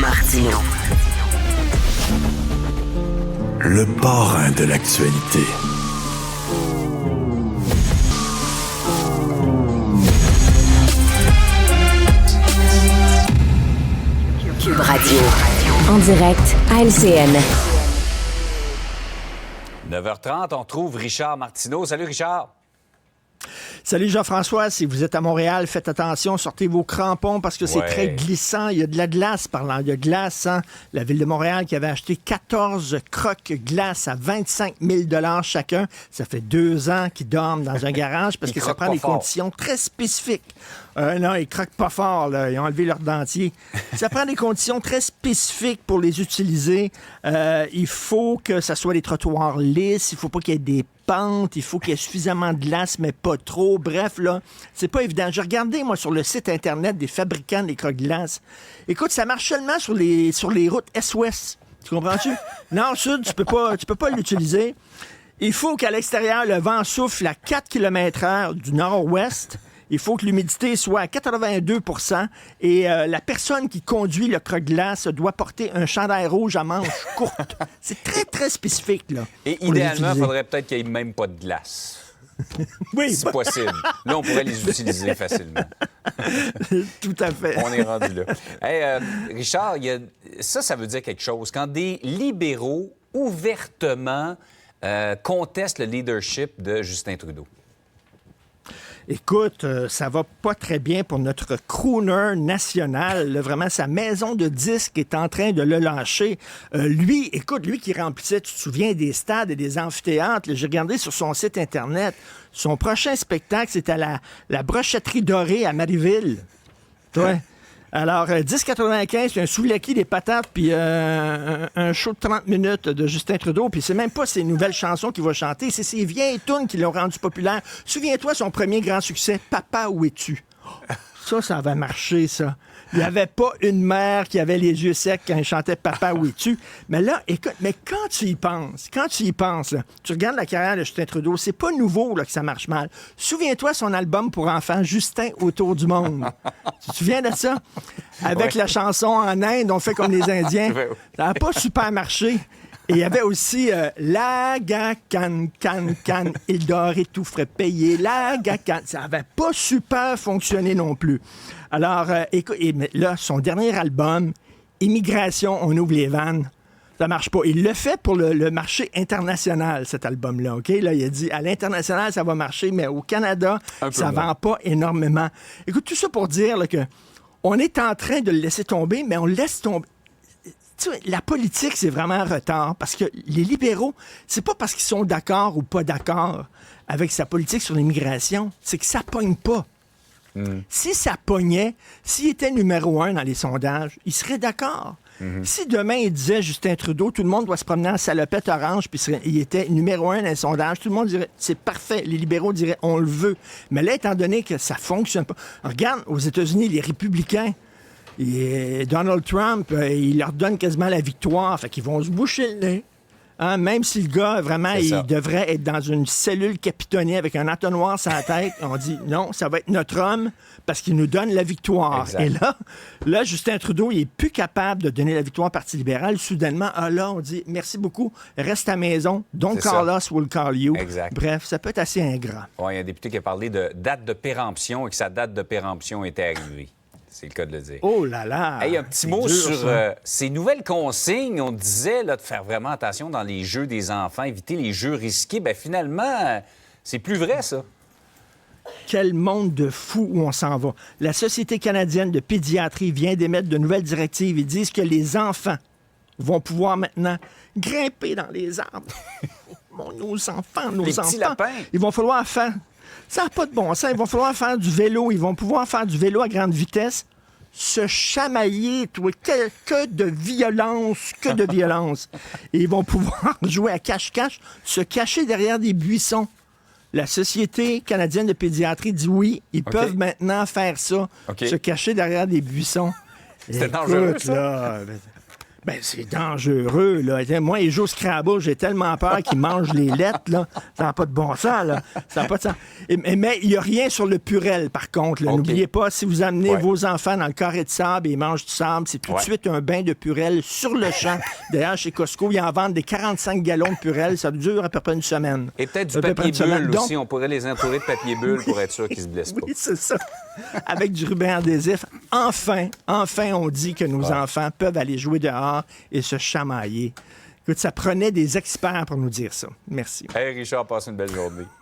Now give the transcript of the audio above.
Martineau. Le parrain de l'actualité. Cube Radio. En direct à LCN. 9h30, on retrouve Richard Martineau. Salut Richard. Salut Jean-François, si vous êtes à Montréal, faites attention, sortez vos crampons parce que c'est très glissant. Il y a de la glace parlant de glace. Hein? La Ville de Montréal qui avait acheté 14 croques glace à 25 000 $ chacun. Ça fait 2 ans qu'ils dorment dans un garage parce que ça prend des conditions très spécifiques. Non, ils croquent pas fort, là. Ils ont enlevé leur dentier. Ça prend des conditions très spécifiques pour les utiliser. Il faut que ça soit des trottoirs lisses, il faut pas qu'il y ait des pentes, il faut qu'il y ait suffisamment de glace, mais pas trop. Bref, là, c'est pas évident. J'ai regardé, moi, sur le site Internet des fabricants des croque-glaces. Écoute, ça marche seulement sur les routes Est-Ouest. Tu comprends-tu? Nord-Sud, tu peux pas l'utiliser. Il faut qu'à l'extérieur, le vent souffle à 4 km/h du nord-ouest. Il faut que l'humidité soit à 82 % et la personne qui conduit le croque-glace doit porter un chandail rouge à manches courtes. C'est très, très spécifique, là. Et idéalement, il faudrait peut-être qu'il n'y ait même pas de glace. Oui. Si possible. Là, on pourrait les utiliser facilement. Tout à fait. On est rendu là. Hey, Richard, ça veut dire quelque chose. Quand des libéraux ouvertement contestent le leadership de Justin Trudeau. Écoute, ça va pas très bien pour notre crooner national. Là, vraiment, sa maison de disques est en train de le lâcher. Lui qui remplissait, tu te souviens, des stades et des amphithéâtres. Là, j'ai regardé sur son site Internet. Son prochain spectacle, c'est à la Brochetterie Dorée à Marieville. Ouais. Alors, 10,95, puis un souvlaki, des patates, puis un show de 30 minutes de Justin Trudeau. Puis c'est même pas ses nouvelles chansons qu'il va chanter, c'est ses vieilles tunes qui l'ont rendu populaire. Souviens-toi, son premier grand succès, « Papa, où es-tu? » Ça avait marché, ça. Il n'y avait pas une mère qui avait les yeux secs quand il chantait « Papa, où es-tu? » Mais là, écoute, quand tu y penses, là, tu regardes la carrière de Justin Trudeau, c'est pas nouveau là, que ça marche mal. Souviens-toi son album pour enfants, Justin autour du monde. Tu te souviens de ça? Avec la chanson en Inde, on fait comme les Indiens. Ça n'a pas super marché. Et il y avait aussi la Gacan, il dort et tout ferait payer. La Gacan. Ça n'avait pas super fonctionné non plus. Alors, écoute, là, son dernier album, Immigration, on ouvre les vannes, ça marche pas. Il le fait pour le marché international, cet album-là, OK? Là, il a dit, à l'international, ça va marcher, mais au Canada, ça ne vend pas énormément. Écoute, tout ça pour dire là, que on est en train de le laisser tomber, mais on le laisse tomber. Tu sais, la politique, c'est vraiment un retard parce que les libéraux, c'est pas parce qu'ils sont d'accord ou pas d'accord avec sa politique sur l'immigration, c'est que ça pogne pas. Si ça pognait, s'il était numéro 1 dans les sondages, il serait d'accord. Si demain, il disait Justin Trudeau, tout le monde doit se promener en salopette orange, puis il était numéro 1 dans les sondages, tout le monde dirait c'est parfait. Les libéraux diraient on le veut. Mais là, étant donné que ça fonctionne pas. Regarde, aux États-Unis, les républicains, et Donald Trump, il leur donne quasiment la victoire. Fait qu'ils vont se boucher le nez. Hein? Même si le gars, vraiment, il devrait être dans une cellule capitonnée avec un entonnoir sur la tête, on dit non, ça va être notre homme parce qu'il nous donne la victoire. Exact. Et là, Justin Trudeau, il est plus capable de donner la victoire au Parti libéral. Soudainement, là, on dit merci beaucoup, reste à la maison. Don't call us, we'll call you. Exact. Bref, ça peut être assez ingrat. Il y a un député qui a parlé de date de péremption et que sa date de péremption était arrivée. C'est le cas de le dire. Oh là là! Hey, un petit mot dur, sur ces nouvelles consignes. On disait là, de faire vraiment attention dans les jeux des enfants, éviter les jeux risqués. Bien, finalement, c'est plus vrai, ça. Quel monde de fous où on s'en va. La Société canadienne de pédiatrie vient d'émettre de nouvelles directives. Ils disent que les enfants vont pouvoir maintenant grimper dans les arbres. Nos enfants, les petits lapins. Ils vont falloir faire... Ça n'a pas de bon sens. Ils vont falloir faire du vélo. Ils vont pouvoir faire du vélo à grande vitesse. Se chamailler, toi. Que de violence, que de violence. Et ils vont pouvoir jouer à cache-cache, se cacher derrière des buissons. La Société canadienne de pédiatrie dit oui, ils peuvent maintenant faire ça, se cacher derrière des buissons. C'était dangereux, ça? Là, Ben, c'est dangereux, là. Moi, il joue au Scrabble, j'ai tellement peur qu'il mange les lettres, là. Ça n'a pas de bon sens, là. Ça n'a pas de sens. Mais il n'y a rien sur le purel, par contre. Là. OK. N'oubliez pas, si vous amenez Ouais. vos enfants dans le carré de sable et ils mangent du sable, c'est tout de Ouais. suite un bain de purel sur le champ. D'ailleurs, chez Costco, ils en vendent des 45 gallons de purel. Ça dure à peu près une semaine. Et peut-être du À peu près papier une semaine. bulle Donc, aussi. On pourrait les entourer de papier bulle pour être sûr qu'ils se blessent pas. oui, c'est ça. Avec du ruban adhésif. Enfin, on dit que nos enfants peuvent aller jouer dehors et se chamailler. Écoute, ça prenait des experts pour nous dire ça. Merci. Hey, Richard, passe une belle journée.